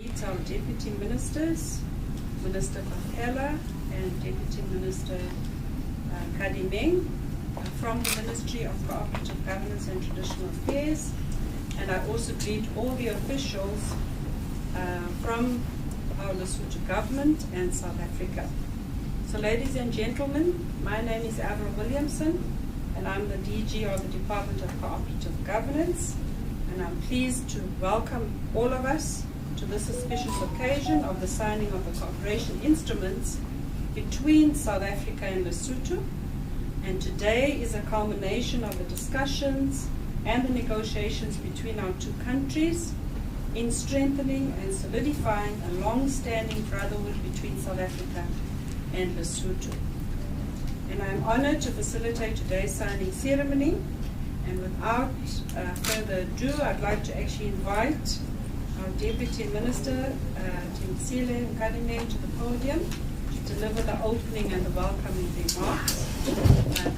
greet our Deputy Ministers, Minister Bakela and Deputy Minister Kadimeng from the Ministry of Cooperative Governance and Traditional Affairs. And I also greet all the officials from our Lesotho government and South Africa. So ladies and gentlemen, my name is Avril Williamson and I'm the DG of the Department of Cooperative Governance, and I'm pleased to welcome all of us to this auspicious occasion of the signing of the cooperation instruments between South Africa and Lesotho. And today is a culmination of the discussions and the negotiations between our two countries in strengthening and solidifying a long-standing brotherhood between South Africa and Lesotho. And I'm honored to facilitate today's signing ceremony. And without further ado, I'd like to actually invite our Deputy Minister, Timsile Nkadimeng, to the podium to deliver the opening and the welcoming remarks.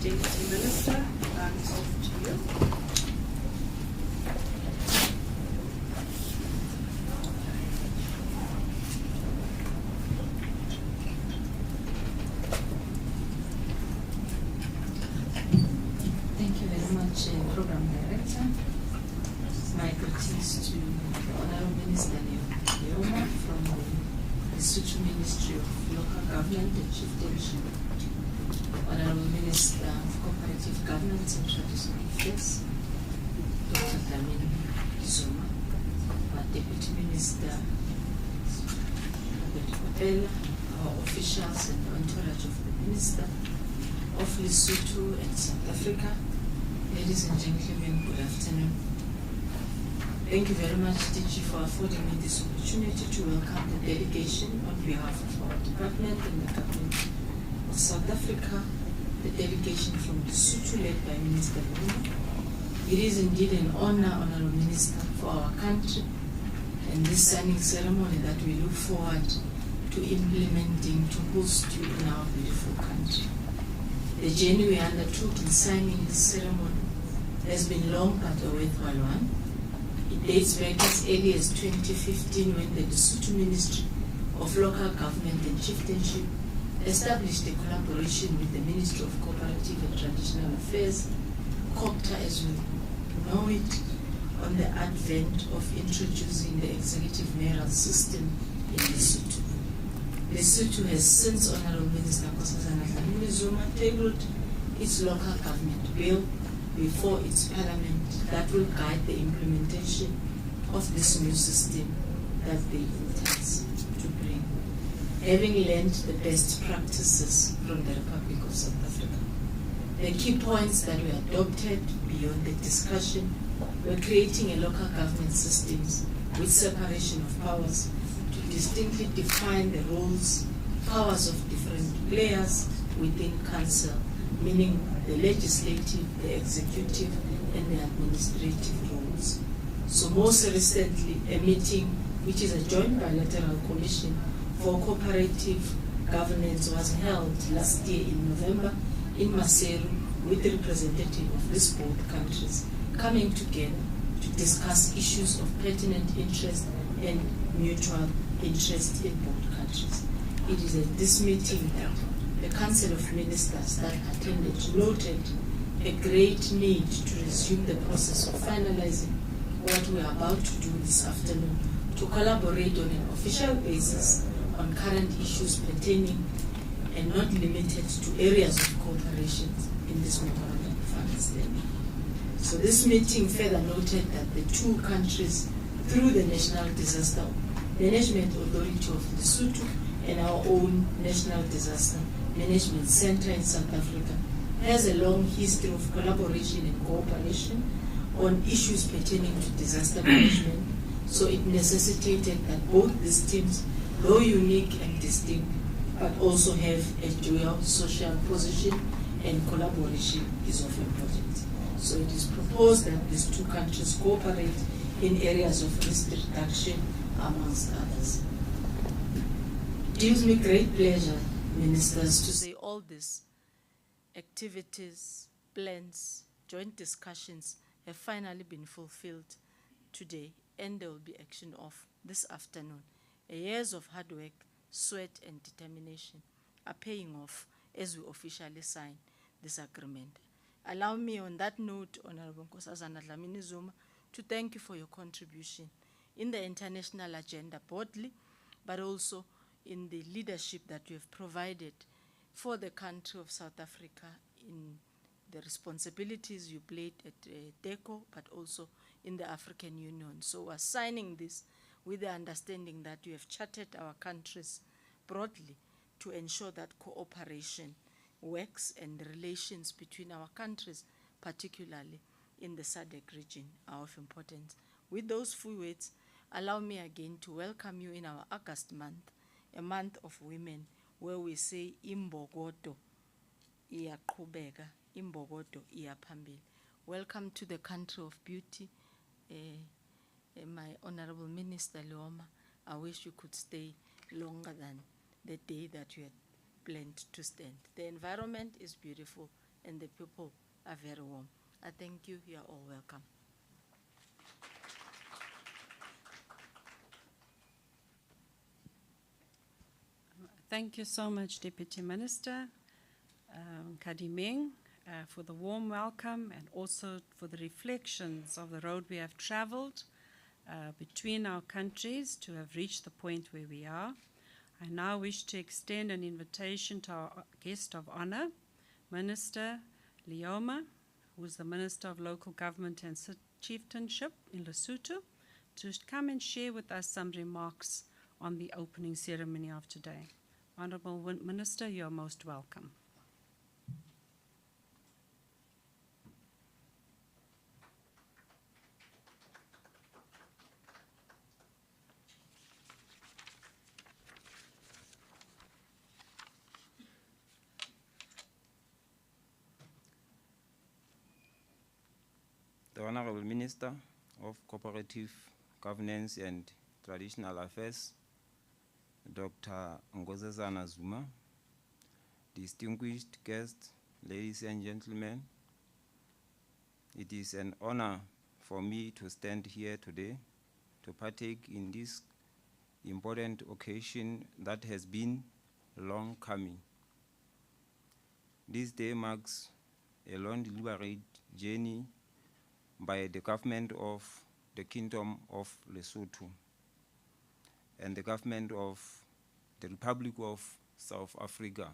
Deputy Minister, over to you. Program Director. My greetings to the Honorable Minister Leoma from the Lesotho Ministry of Local Government and Chieftainship, Honorable Minister of Cooperative Governance and Traditional Affairs, Dr. Dlamini Zuma, our Deputy Minister, Bakela, our officials and the entourage of the Minister of Lesotho and South Africa. Ladies and gentlemen, good afternoon. Thank you very much, DG, for affording me this opportunity to welcome the delegation on behalf of our department and the government of South Africa, the delegation from Lesotho led by Minister Zuma. It is indeed an honor, Honorable Minister, for our country and this signing ceremony that we look forward to implementing to host you in our beautiful country. The journey we undertook in signing this ceremony has been long but a worthwhile one. It dates back as early as 2015 when the Lesotho Ministry of Local Government and Chieftainship established a collaboration with the Ministry of Cooperative and Traditional Affairs, COPTA as we know it, on the advent of introducing the executive mayoral system in Lesotho. Lesotho has since Honorable Minister Nkosazana Dlamini Zuma tabled its local government bill before its parliament that will guide the implementation of this new system that they intend to bring. Having learned the best practices from the Republic of South Africa, the key points that were adopted beyond the discussion were creating a local government systems with separation of powers to distinctly define the roles, powers of different players within council, meaning the legislative, the executive, and the administrative roles. So most recently, a meeting which is a joint bilateral commission for cooperative governance was held last year in November in Maseru with representatives of these both countries coming together to discuss issues of pertinent interest and mutual interest in both countries. It is at this meeting that the Council of Ministers that attended noted a great need to resume the process of finalizing what we are about to do this afternoon, to collaborate on an official basis on current issues pertaining and not limited to areas of cooperation in this memorandum of understanding. So this meeting further noted that the two countries, through the National Disaster Management Authority of Lesotho and our own National Disaster Management Center in South Africa, has a long history of collaboration and cooperation on issues pertaining to disaster management. So it necessitated that both these teams, though unique and distinct, but also have a dual social position, and collaboration is of importance. So it is proposed that these two countries cooperate in areas of risk reduction, amongst others. It gives me great pleasure, Ministers, to say all these activities, plans, joint discussions have finally been fulfilled today, and there will be action off this afternoon years of hard work, sweat and determination are paying off as we officially sign this agreement. Allow me on that note, Honorable Nkosazana Dlamini Zuma, to thank you for your contribution in the international agenda broadly, but also in the leadership that you have provided for the country of South Africa in the responsibilities you played at DECO, but also in the African Union. So we're signing this with the understanding that you have chartered our countries broadly to ensure that cooperation works and relations between our countries, particularly in the SADC region, are of importance. With those few words, allow me again to welcome you in our August month, a month of women, where we say imbokodo iyaqhubeka, imbokodo iyaphambili. Welcome to the country of beauty. My Honorable Minister Leoma, I wish you could stay longer than the day that you had planned to stand. The environment is beautiful and the people are very warm. I thank you. You are all welcome. Thank you so much, Deputy Minister Kadimeng, for the warm welcome and also for the reflections of the road we have traveled between our countries to have reached the point where we are. I now wish to extend an invitation to our guest of honor, Minister Leoma, who is the Minister of Local Government and Chieftainship in Lesotho, to come and share with us some remarks on the opening ceremony of today. Honorable Minister, you are most welcome. The Honorable Minister of Cooperative Governance and Traditional Affairs, Dr. Nkosazana Zuma, distinguished guests, ladies and gentlemen, it is an honor for me to stand here today to partake in this important occasion that has been long coming. This day marks a long deliberate journey by the government of the Kingdom of Lesotho and the government of the Republic of South Africa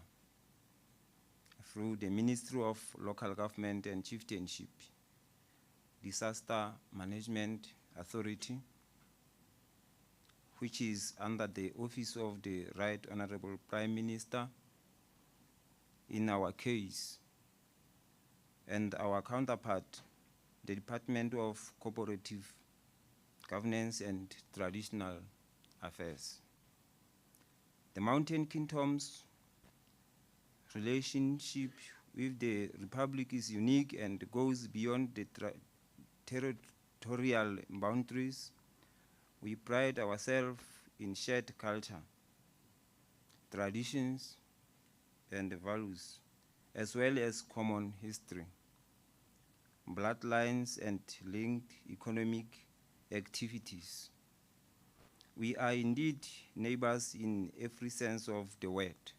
through the Ministry of Local Government and Chieftainship, Disaster Management Authority, which is under the Office of the Right Honorable Prime Minister in our case, and our counterpart, the Department of Cooperative Governance and Traditional Affairs. The Mountain Kingdom's relationship with the Republic is unique and goes beyond the territorial boundaries. We pride ourselves in shared culture, traditions, and values, as well as common history, bloodlines, and linked economic activities. We are indeed neighbors in every sense of the word.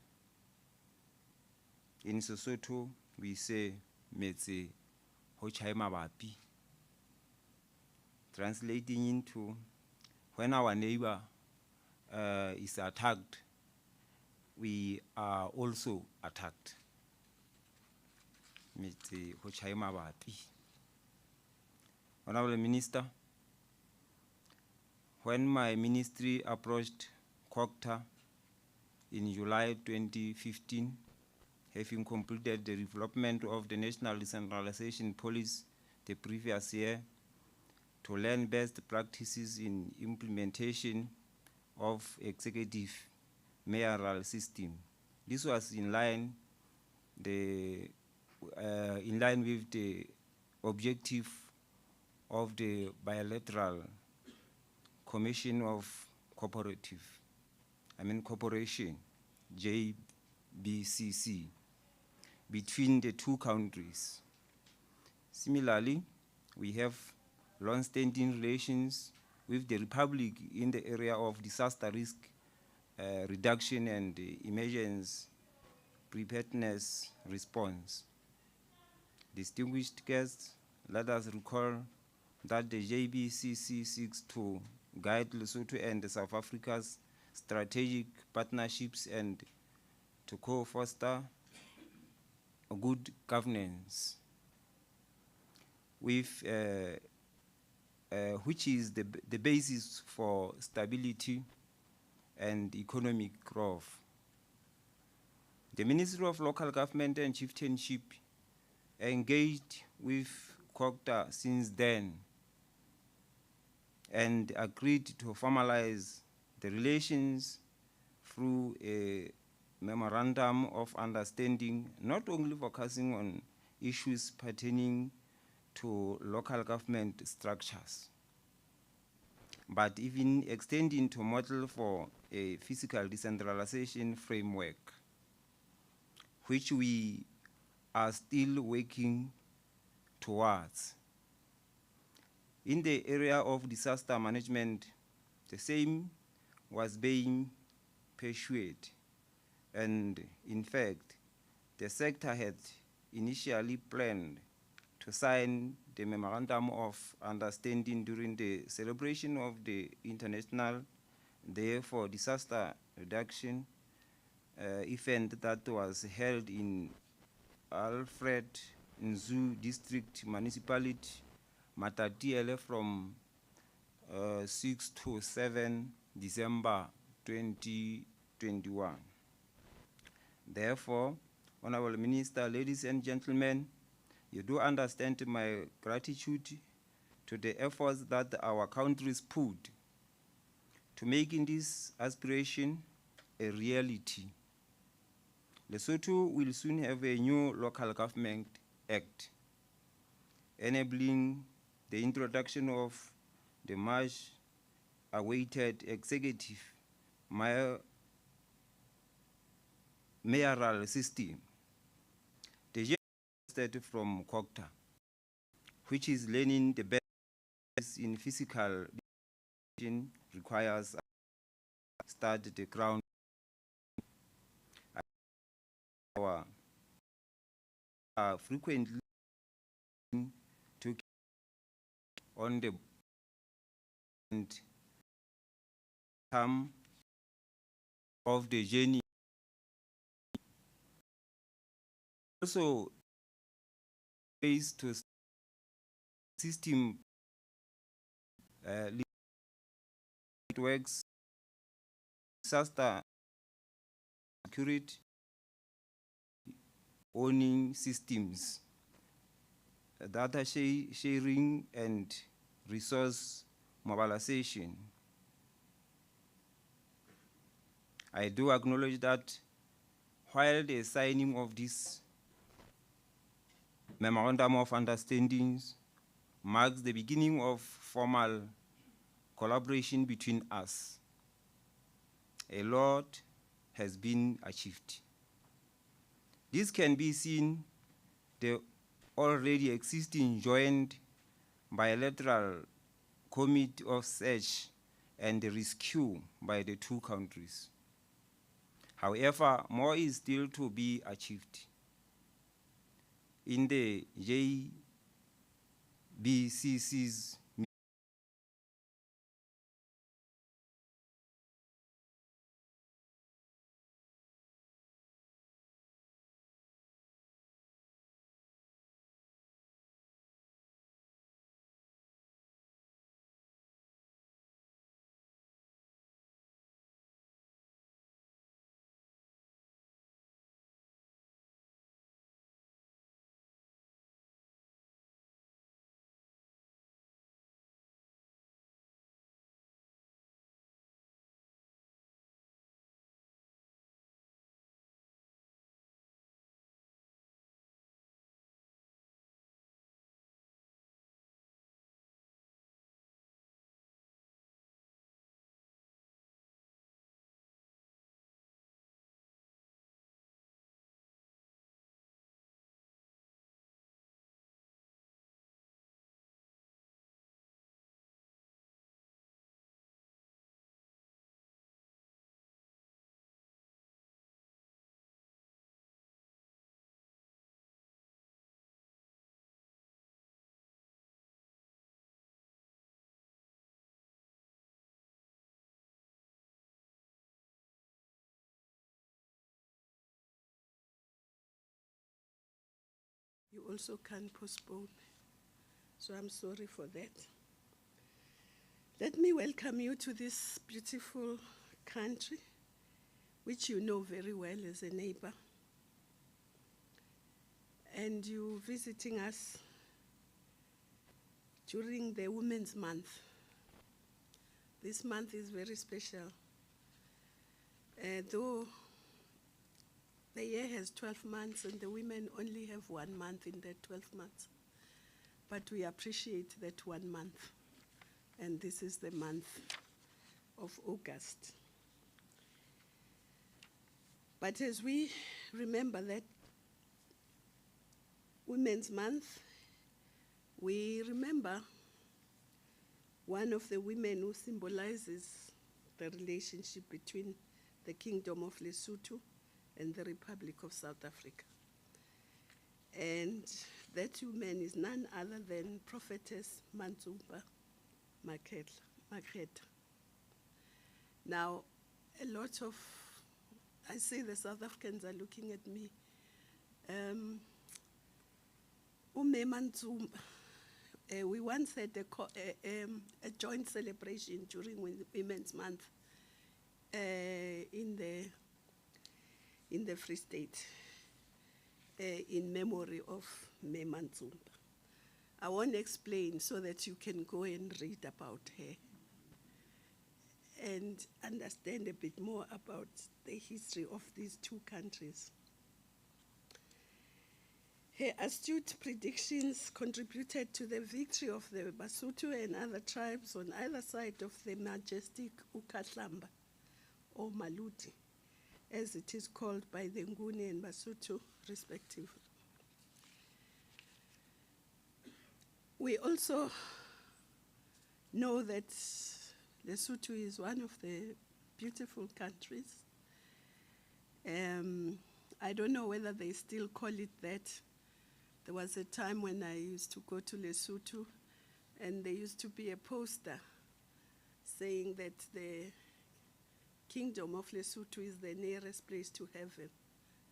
In Sesotho, we say, Metse hochai mabapi, translating into, when our neighbor is attacked, we are also attacked. Metse hochai mabapi. Honorable Minister, when my ministry approached COGTA in July 2015, having completed the development of the National Decentralisation Policy the previous year, to learn best practices in implementation of executive mayoral system. This was in line with the objective of the bilateral Commission of Cooperation, JBCC, between the two countries. Similarly, we have long-standing relations with the Republic in the area of disaster risk reduction and emergency preparedness response. Distinguished guests, let us recall that the JBCC seeks to guide Lesotho and South Africa's strategic partnerships and to co-foster a good governance, with which is the basis for stability and economic growth. The Ministry of Local Government and Chieftainship engaged with COGTA since then and agreed to formalize the relations through a memorandum of understanding, not only focusing on issues pertaining to local government structures, but even extending to model for a physical decentralization framework, which we are still working towards. In the area of disaster management, the same was being pursued, and in fact, the sector had initially planned to sign the Memorandum of Understanding during the celebration of the International Day for Disaster Reduction event that was held in Alfred Nzu District Municipality, Matatiele, from 6 to 7 December 2021. Therefore, Honorable Minister, ladies and gentlemen, you do understand my gratitude to the efforts that our countries put to making this aspiration a reality. Lesotho will soon have a new local government act, enabling the introduction of the much awaited executive mayoral system. The started from COGTA, which is learning the best in physical requires start the ground. Frequently to on the term of the journey. Also, ways to system networks, disaster security, owning systems, data sharing, and resource mobilization. I do acknowledge that while the signing of this Memorandum of Understandings marks the beginning of formal collaboration between us, a lot has been achieved. This can be seen the already existing joint bilateral committee of search and rescue by the two countries. However, more is still to be achieved. In the JBCC's you also can postpone. So I'm sorry for that. Let me welcome you to this beautiful country, which you know very well as a neighbor. And you visiting us during the Women's Month. This month is very special. Though the year has 12 months and the women only have 1 month in that 12 months. But we appreciate that 1 month. And this is the month of August. But as we remember that Women's Month, we remember one of the women who symbolizes the relationship between the Kingdom of Lesotho and the Republic of South Africa. And that woman is none other than Prophetess Manzumba Makheta. Now, a lot of, I say the South Africans are looking at me. Ume Manzumba, we once had a joint celebration during Women's Month in the Free State in memory of Me Manzumba. I won't explain so that you can go and read about her and understand a bit more about the history of these two countries. Her astute predictions contributed to the victory of the Basotho and other tribes on either side of the majestic Ukahlamba, or Maluti, as it is called by the Nguni and Basotho, respectively. We also know that Lesotho is one of the beautiful countries. I don't know whether they still call it that. There was a time when I used to go to Lesotho, and there used to be a poster saying that the Kingdom of Lesotho is the nearest place to heaven.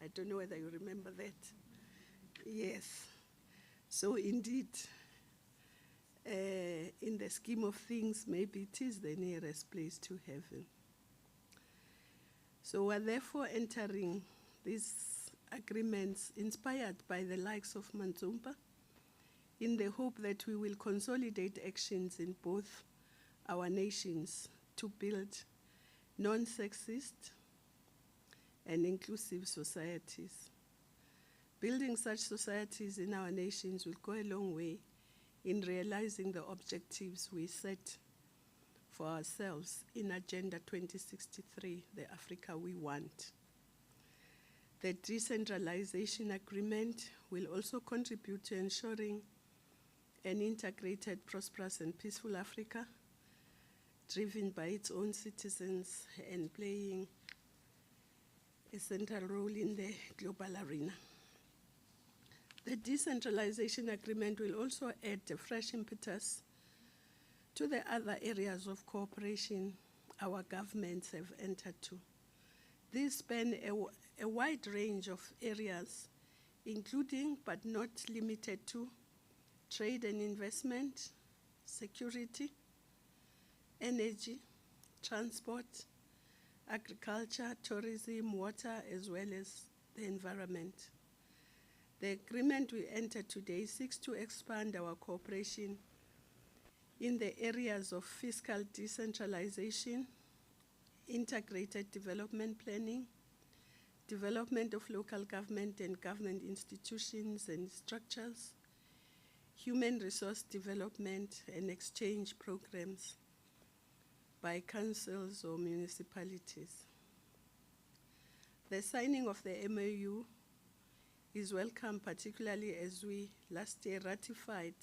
I don't know whether you remember that. Yes. So indeed, in the scheme of things, maybe it is the nearest place to heaven. So we're therefore entering these agreements inspired by the likes of Manzumba, in the hope that we will consolidate actions in both our nations to build non-sexist and inclusive societies. Building such societies in our nations will go a long way in realizing the objectives we set for ourselves in Agenda 2063, the Africa we want. The Decentralisation Agreement will also contribute to ensuring an integrated, prosperous and peaceful Africa, driven by its own citizens and playing a central role in the global arena. The Decentralisation Agreement will also add a fresh impetus to the other areas of cooperation our governments have entered to. These span a wide range of areas, including but not limited to trade and investment, security, energy, transport, agriculture, tourism, water, as well as the environment. The agreement we enter today seeks to expand our cooperation in the areas of fiscal decentralization, integrated development planning, development of local government and government institutions and structures, human resource development and exchange programs by councils or municipalities. The signing of the MoU is welcome, particularly as we last year ratified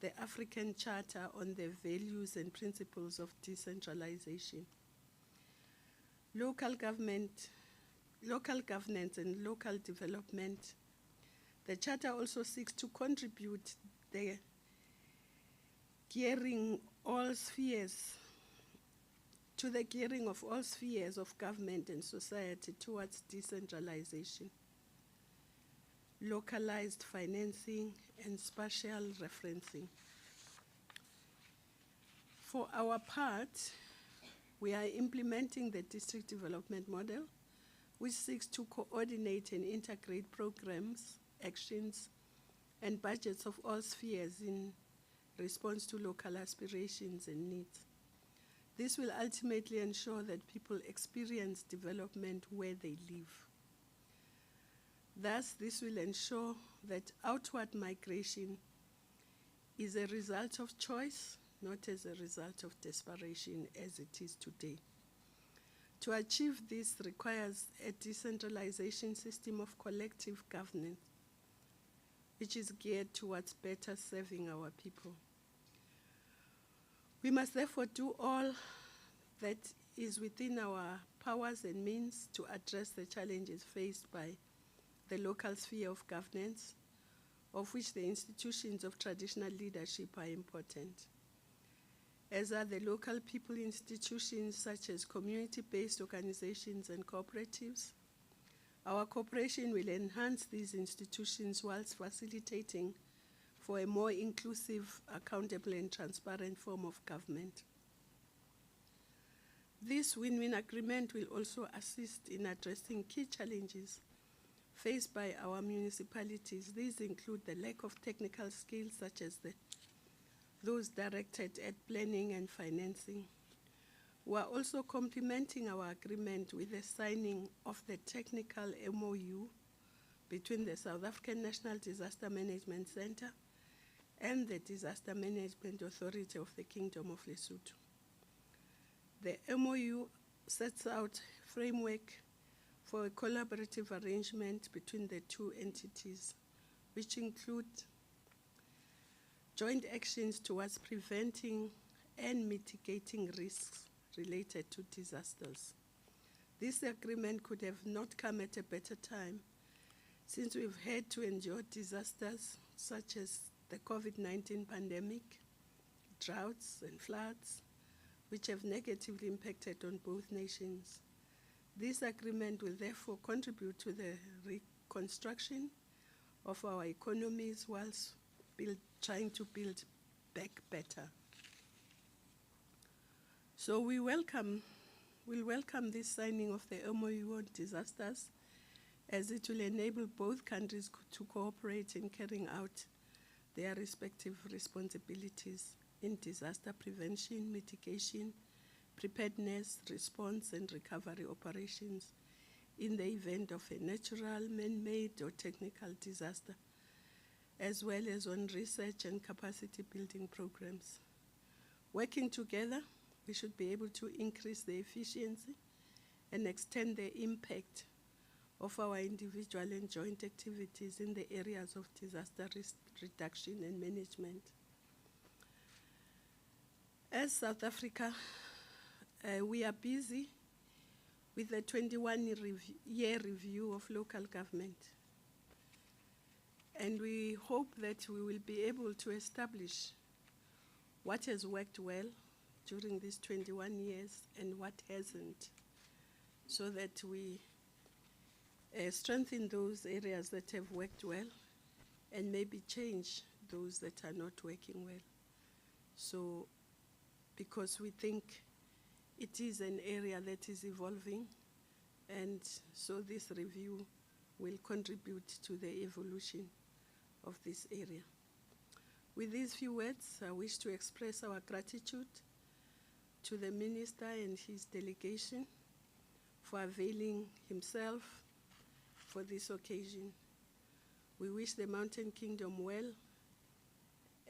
the African Charter on the Values and Principles of Decentralization. Local governance and local development. The Charter also seeks to contribute the gearing of all spheres of government and society towards decentralization. localized financing, and spatial referencing. For our part, we are implementing the district development model, which seeks to coordinate and integrate programs, actions, and budgets of all spheres in response to local aspirations and needs. This will ultimately ensure that people experience development where they live. Thus, this will ensure that outward migration is a result of choice, not as a result of desperation as it is today. To achieve this requires a decentralization system of collective governance, which is geared towards better serving our people. We must therefore do all that is within our powers and means to address the challenges faced by the local sphere of governance, of which the institutions of traditional leadership are important, as are the local people institutions such as community-based organizations and cooperatives. Our cooperation will enhance these institutions whilst facilitating for a more inclusive, accountable, and transparent form of government. This win-win agreement will also assist in addressing key challenges faced by our municipalities. These include the lack of technical skills such as those directed at planning and financing. We are also complementing our agreement with the signing of the technical MoU between the South African National Disaster Management Center and the Disaster Management Authority of the Kingdom of Lesotho. The MoU sets out a framework for a collaborative arrangement between the two entities, which include joint actions towards preventing and mitigating risks related to disasters. This agreement could have not come at a better time, since we've had to endure disasters such as the COVID-19 pandemic, droughts and floods, which have negatively impacted on both nations. This agreement will therefore contribute to the reconstruction of our economies whilst trying to build back better. So we'll welcome this signing of the MoU on disasters, as it will enable both countries to cooperate in carrying out their respective responsibilities in disaster prevention, mitigation, preparedness, response, and recovery operations in the event of a natural, man-made, or technical disaster, as well as on research and capacity building programs. Working together, we should be able to increase the efficiency and extend the impact of our individual and joint activities in the areas of disaster risk reduction and management. As South Africa, we are busy with the 21-year review of local government. And we hope that we will be able to establish what has worked well during these 21 years and what hasn't, so that we strengthen those areas that have worked well and maybe change those that are not working well. So, because we think it is an area that is evolving, and so this review will contribute to the evolution of this area. With these few words, I wish to express our gratitude to the Minister and his delegation for availing himself for this occasion. We wish the Mountain Kingdom well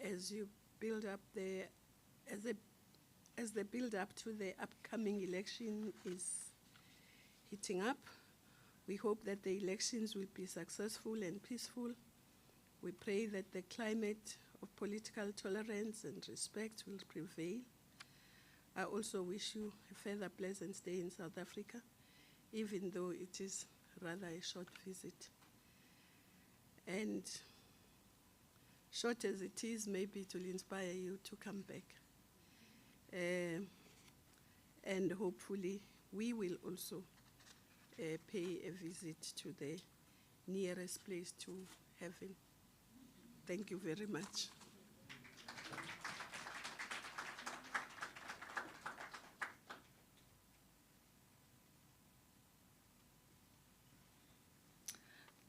as you build up as the build-up to the upcoming election is heating up. We hope that the elections will be successful and peaceful. We pray that the climate of political tolerance and respect will prevail. I also wish you a further pleasant stay in South Africa, even though it is rather a short visit. And short as it is, maybe it will inspire you to come back. And hopefully we will also pay a visit to the nearest place to having. Thank you very much.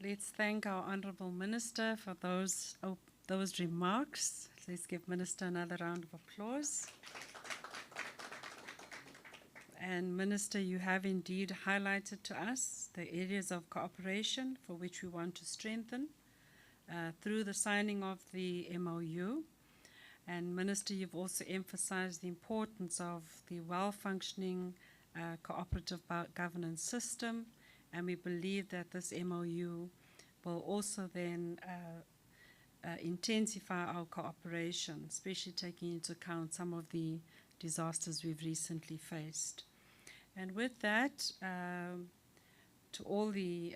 Let's thank our Honourable Minister for those remarks. Let's give Minister another round of applause. And Minister, you have indeed highlighted to us the areas of cooperation for which we want to strengthen through the signing of the MoU. And Minister, you've also emphasized the importance of the well-functioning cooperative governance system, and we believe that this MoU will also then intensify our cooperation, especially taking into account some of the disasters we've recently faced. And with that, to all the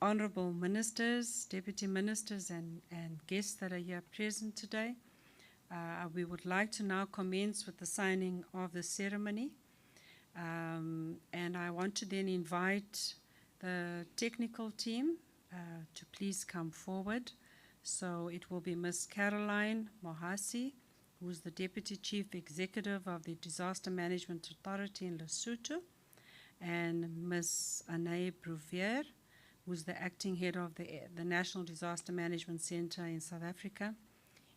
honourable ministers, deputy ministers, and guests that are here present today, we would like to now commence with the signing of the ceremony. And I want to then invite the technical team to please come forward. So it will be Ms. Caroline Mohasi, who's the Deputy Chief Executive of the Disaster Management Authority in Lesotho, and Ms. Anae Bruvier, who's the Acting Head of the National Disaster Management Center in South Africa.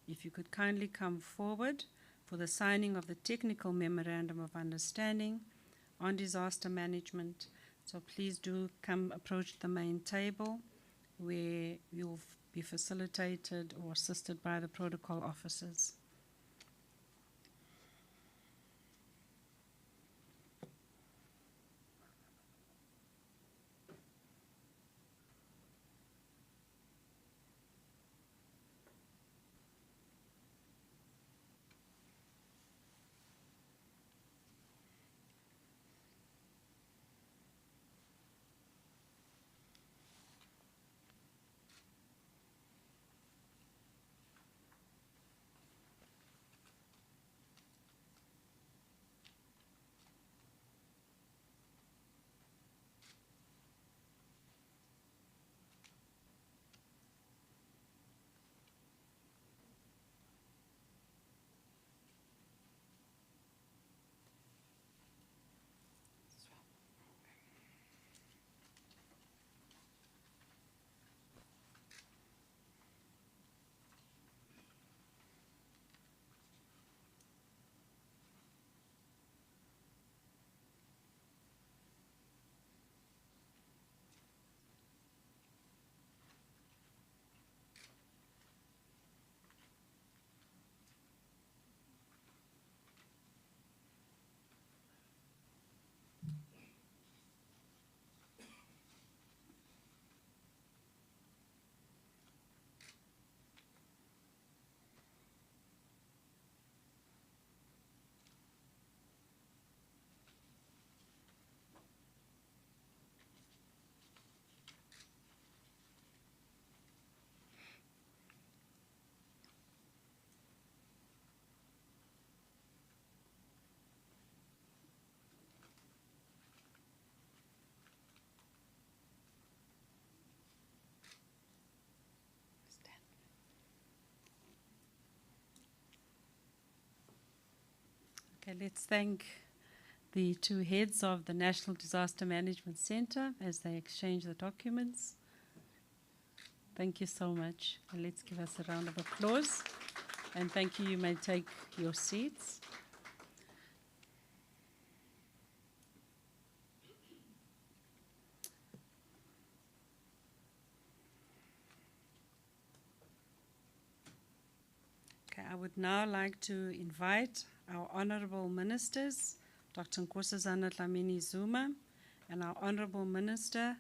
If you could kindly come forward for the signing of the Technical Memorandum of Understanding on disaster management. So please do come approach the main table where you'll be facilitated or assisted by the protocol officers. Okay, let's thank the two heads of the National Disaster Management Center as they exchange the documents. Thank you so much. And let's give us a round of applause. And thank you. You may take your seats. Okay, I would now like to invite our honourable ministers, Dr. Nkosazana Dlamini Zuma, and our honourable minister,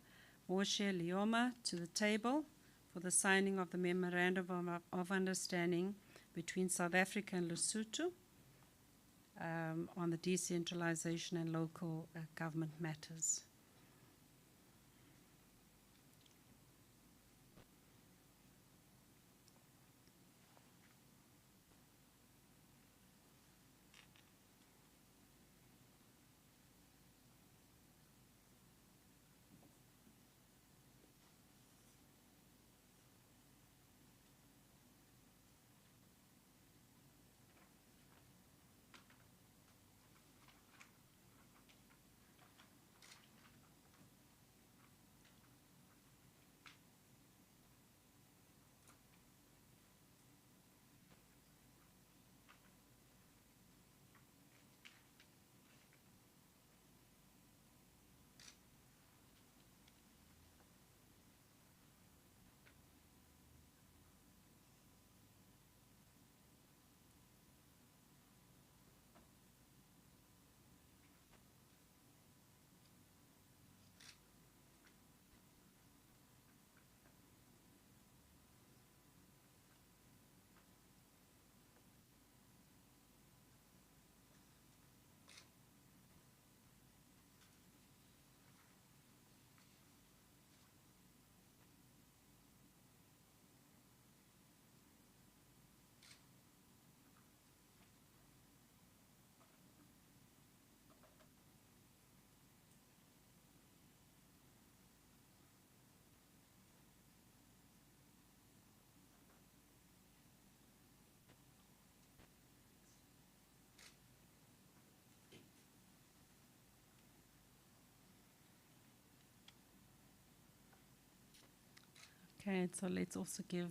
Moshe Lioma, to the table for the signing of the Memorandum of Understanding between South Africa and Lesotho on the decentralisation and local government matters. Okay, so let's also give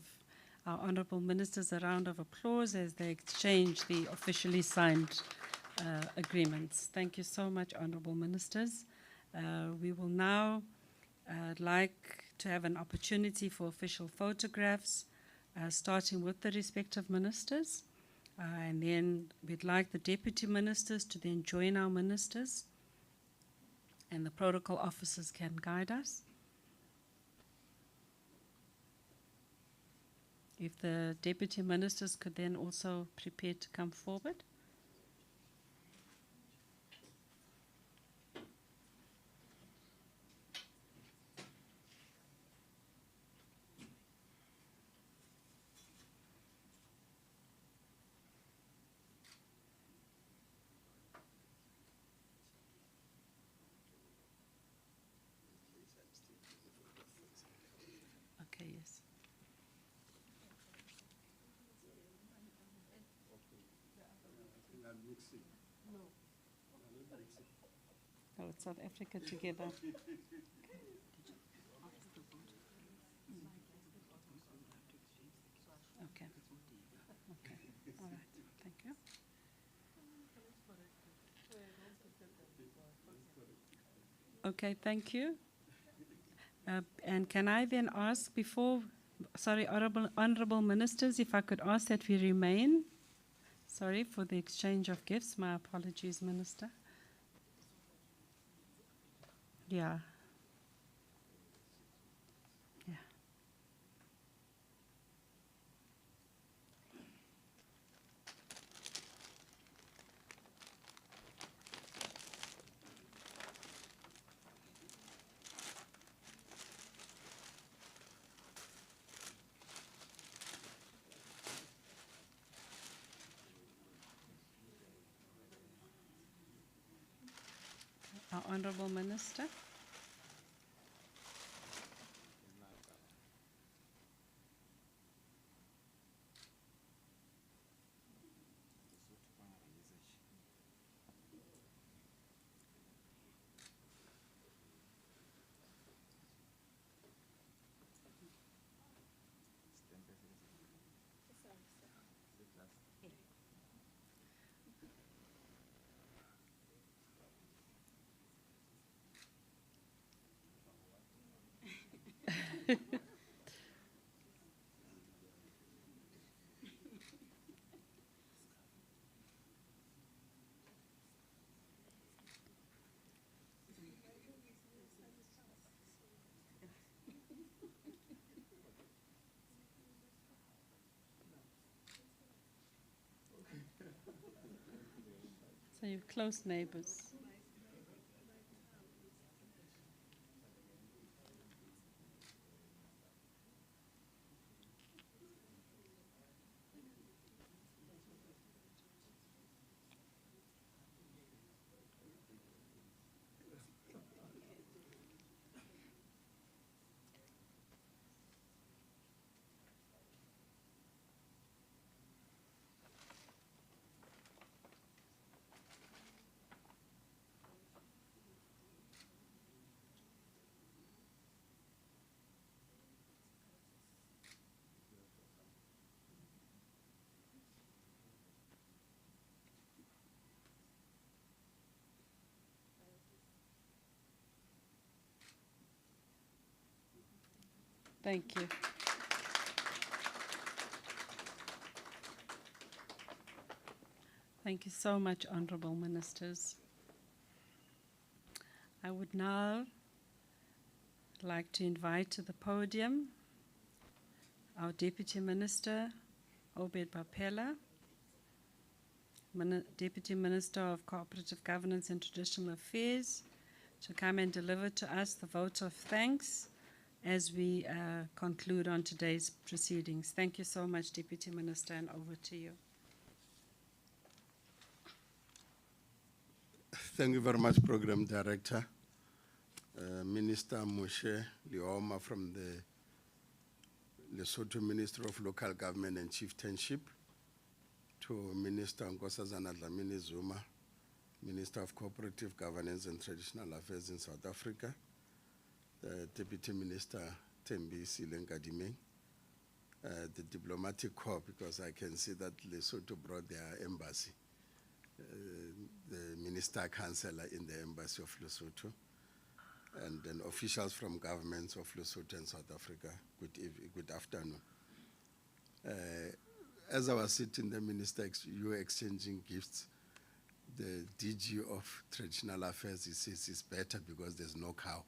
our honourable ministers a round of applause as they exchange the officially signed agreements. Thank you so much, honourable ministers. We will now like to have an opportunity for official photographs, starting with the respective ministers. And then we'd like the deputy ministers to then join our ministers, and the protocol officers can guide us. If the deputy ministers could then also prepare to come forward. Okay, yes. Oh, it's South Africa together. Okay. Okay. All right. Thank you. Okay, thank you. And can I then ask before, sorry, honorable ministers, if I could ask that we remain, sorry, for the exchange of gifts. My apologies, Minister. Yeah. Yeah. Our honorable minister. So you're close neighbors. Thank you. Thank you so much, honorable ministers. I would now like to invite to the podium our Deputy Minister, Obed Bapela, Deputy Minister of Cooperative Governance and Traditional Affairs, to come and deliver to us the vote of thanks as we conclude on today's proceedings. Thank you so much, Deputy Minister, and over to you. Thank you very much, Program Director. Minister Moshe Lioma from the Lesotho Ministry of Local Government and Chieftainship, to Minister Nkosazana Dlamini Zuma, Minister of Cooperative Governance and Traditional Affairs in South Africa, the Deputy Minister Tembi Silenkadimeng, the diplomatic corps, because I can see that Lesotho brought their embassy, the minister councillor in the embassy of Lesotho, and then officials from governments of Lesotho and South Africa. Good afternoon. As I was sitting there, Minister, you were exchanging gifts. The DG of Traditional Affairs, he says it's better because there's no cow.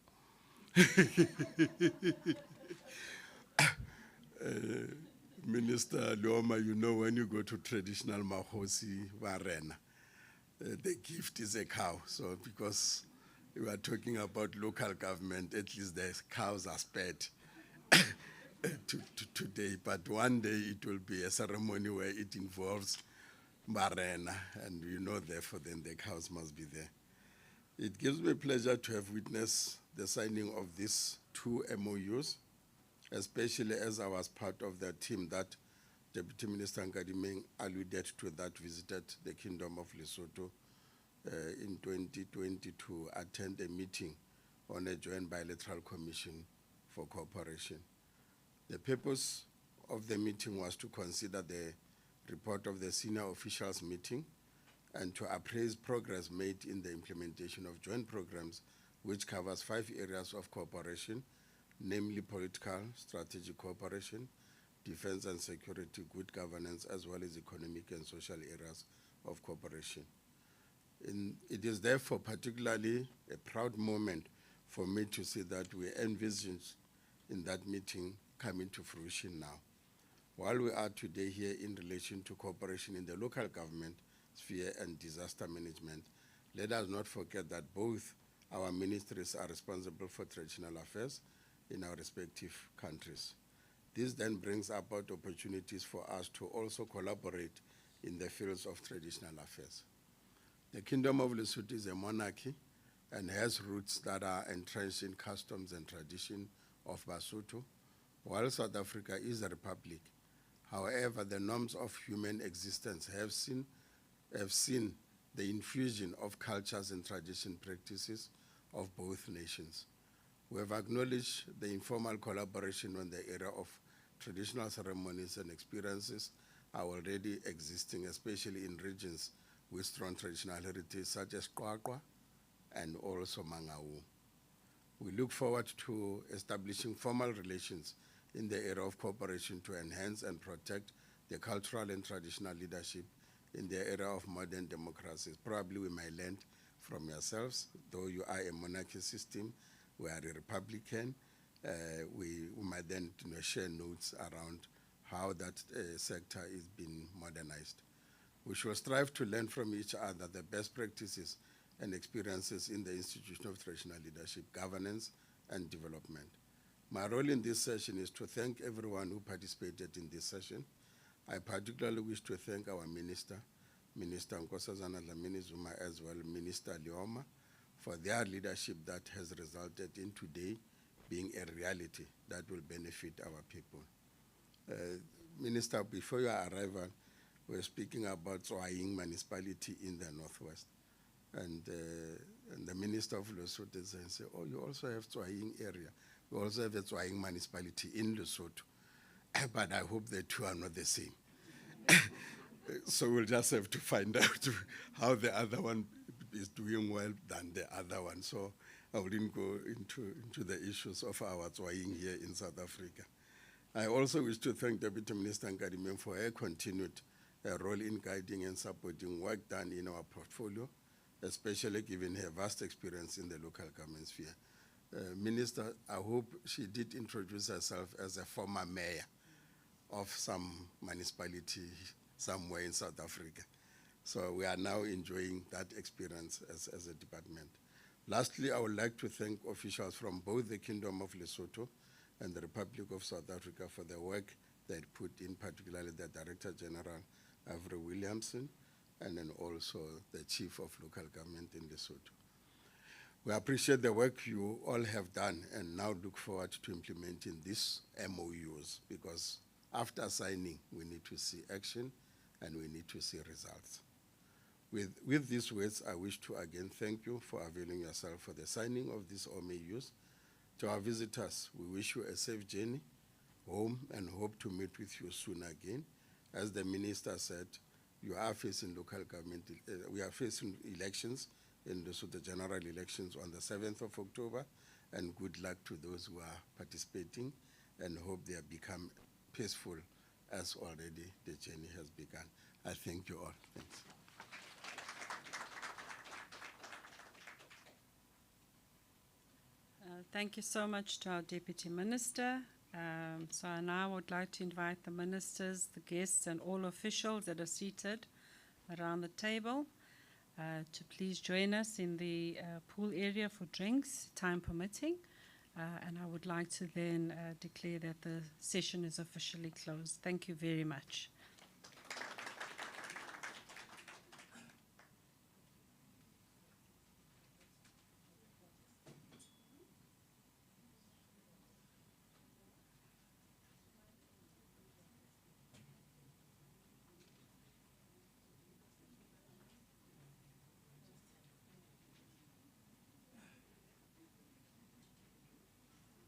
Minister Leoma, you know when you go to traditional Mahosi Varena, the gift is a cow. So because we are talking about local government, at least the cows are spared today. But one day it will be a ceremony where it involves Barena, and you know, therefore, then the cows must be there. It gives me pleasure to have witnessed the signing of these 2 MoUs, especially as I was part of the team that Deputy Minister Nkadimeng alluded to that visited the Kingdom of Lesotho in 2020 to attend a meeting on a joint bilateral commission for cooperation. The purpose of the meeting was to consider the report of the senior officials meeting and to appraise progress made in the implementation of joint programs, which covers 5 areas of cooperation, namely political, strategic cooperation, defense and security, good governance, as well as economic and social areas of cooperation. It is therefore particularly a proud moment for me to see that we envisaged in that meeting coming to fruition now. While we are today here in relation to cooperation in the local government sphere and disaster management, let us not forget that both our ministries are responsible for traditional affairs in our respective countries. This then brings about opportunities for us to also collaborate in the fields of traditional affairs. The Kingdom of Lesotho is a monarchy and has roots that are entrenched in customs and tradition of Basotho, while South Africa is a republic. However, the norms of human existence have seen the infusion of cultures and tradition practices of both nations. We have acknowledged the informal collaboration on the area of traditional ceremonies and experiences are already existing, especially in regions with strong traditional heritage such as Qwaqwa and also Mangaung. We look forward to establishing formal relations in the area of cooperation to enhance and protect the cultural and traditional leadership in the area of modern democracies. Probably we might learn from yourselves, though you are a monarchy system, we are a republican, we might then share notes around how that sector is being modernized. We should strive to learn from each other the best practices and experiences in the institution of traditional leadership, governance, and development. My role in this session is to thank everyone who participated in this session. I particularly wish to thank our Minister Nkosazana Dlamini Zuma, as well Minister Leoma, for their leadership that has resulted in today being a reality that will benefit our people. Minister, before your arrival, we were speaking about Tswaing municipality in the northwest. And the Minister of Lesotho said, oh, you also have Tswaing area. We also have a Tswaing municipality in Lesotho. But I hope the two are not the same. So we'll just have to find out how the other one is doing well than the other one. So I wouldn't go into the issues of our Tswaing here in South Africa. I also wish to thank Deputy Minister Nkadimeng for her continued role in guiding and supporting work done in our portfolio, especially given her vast experience in the local government sphere. Minister, I hope she did introduce herself as a former mayor of some municipality somewhere in South Africa. So we are now enjoying that experience as a department. Lastly, I would like to thank officials from both the Kingdom of Lesotho and the Republic of South Africa for the work they put in, particularly the Director General, Avery Williamson, and then also the Chief of Local Government in Lesotho. We appreciate the work you all have done and now look forward to implementing these MOUs, because after signing, we need to see action and we need to see results. With these words, I wish to again thank you for availing yourself for the signing of these MOUs. To our visitors, we wish you a safe journey home and hope to meet with you soon again. As the Minister said, you are facing local government, we are facing elections in the general elections on the 7th of October, and good luck to those who are participating, and hope they have become peaceful as already the journey has begun. I thank you all. Thanks. Thank you so much to our Deputy Minister. So I now would like to invite the ministers, the guests, and all officials that are seated around the table to please join us in the pool area for drinks, time permitting. And I would like to then declare that the session is officially closed. Thank you very much.